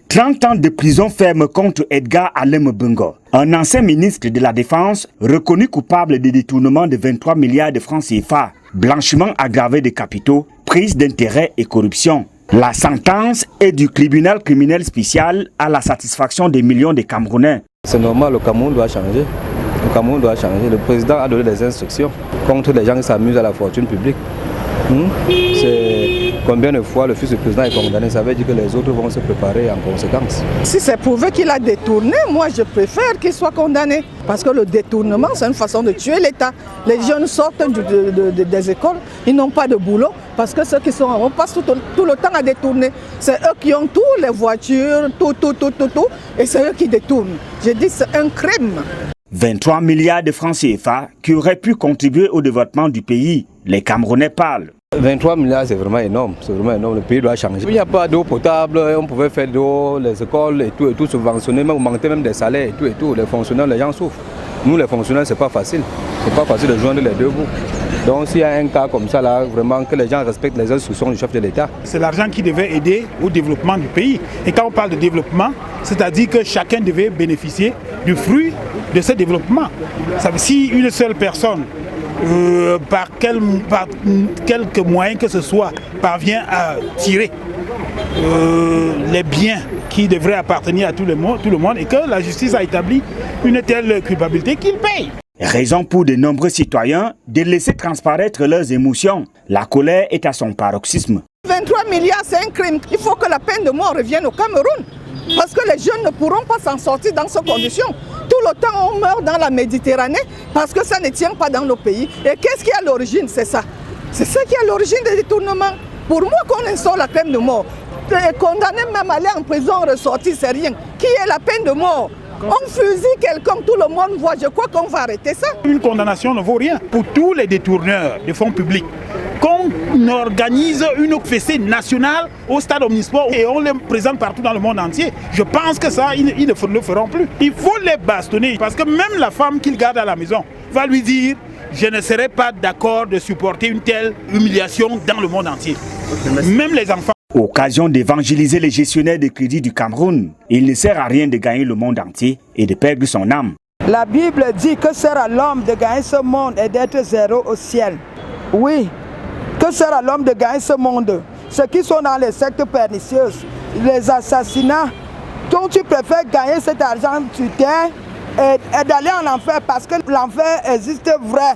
30 ans de prison ferme contre Edgar Alem Bungo, un ancien ministre de la Défense reconnu coupable de détournement de 23 milliards de francs CFA, blanchiment aggravé de capitaux, prise d'intérêts et corruption. La sentence est du tribunal criminel spécial à la satisfaction des millions de Camerounais. C'est normal, le Cameroun doit changer. Le Cameroun doit changer. Le président a donné des instructions contre les gens qui s'amusent à la fortune publique. C'est combien de fois le fils du président est condamné, ça veut dire que les autres vont se préparer en conséquence. Si c'est prouvé qu'il a détourné, moi je préfère qu'il soit condamné. Parce que le détournement, c'est une façon de tuer l'État. Les jeunes sortent des écoles, ils n'ont pas de boulot, parce que ceux qui sont en haut passent tout le temps à détourner. C'est eux qui ont tout, les voitures, tout, et c'est eux qui détournent. Je dis c'est un crime. 23 milliards de francs CFA qui auraient pu contribuer au développement du pays. Les Camerounais parlent. 23 milliards, c'est vraiment énorme. Le pays doit changer. Il n'y a pas d'eau potable, on pouvait faire de l'eau, les écoles et tout subventionner, même augmenter même des salaires et tout. Les fonctionnaires, les gens souffrent. Nous, les fonctionnaires, c'est pas facile. C'est pas facile de joindre les deux bouts. Donc s'il y a un cas comme ça, là, vraiment que les gens respectent les instructions du chef de l'État. C'est l'argent qui devait aider au développement du pays. Et quand on parle de développement, c'est-à-dire que chacun devait bénéficier du fruit de ce développement. Ça veut dire si une seule personne, par quelques moyens que ce soit, parvient à tirer les biens qui devraient appartenir à tout le monde et que la justice a établi une telle culpabilité, qu'il paye. Raison pour de nombreux citoyens de laisser transparaître leurs émotions. La colère est à son paroxysme. 23 milliards, c'est un crime. Il faut que la peine de mort revienne au Cameroun. Parce que les jeunes ne pourront pas s'en sortir dans ces conditions. Tout le temps, on meurt dans la Méditerranée parce que ça ne tient pas dans nos pays. Et qu'est-ce qui est à l'origine? C'est ça. C'est ça qui est à l'origine des détournements. Pour moi, qu'on instaure la peine de mort, condamner même à aller en prison, ressortir, c'est rien. Qui est la peine de mort? On fusille quelqu'un, tout le monde voit. Je crois qu'on va arrêter ça. Une condamnation ne vaut rien. Pour tous les détourneurs de fonds publics, qu'on organise une fessée nationale au stade omnisport et on les présente partout dans le monde entier. Je pense que ça, ils ne le feront plus. Il faut les bastonner parce que même la femme qu'ils gardent à la maison va lui dire « Je ne serai pas d'accord de supporter une telle humiliation dans le monde entier. » Même les enfants. Occasion d'évangéliser les gestionnaires de crédit du Cameroun. Il ne sert à rien de gagner le monde entier et de perdre son âme. La Bible dit que sert à l'homme de gagner ce monde et d'être zéro au ciel. Oui, que sert à l'homme de gagner ce monde? Ceux qui sont dans les sectes pernicieuses, les assassinats, donc tu préfères gagner cet argent sur terre et d'aller en enfer parce que l'enfer existe vrai.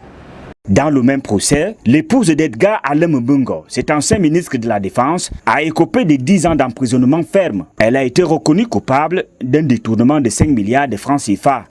Dans le même procès, l'épouse d'Edgar Alem Bungo, cet ancien ministre de la Défense, a écopé de 10 ans d'emprisonnement ferme. Elle a été reconnue coupable d'un détournement de 5 milliards de francs CFA.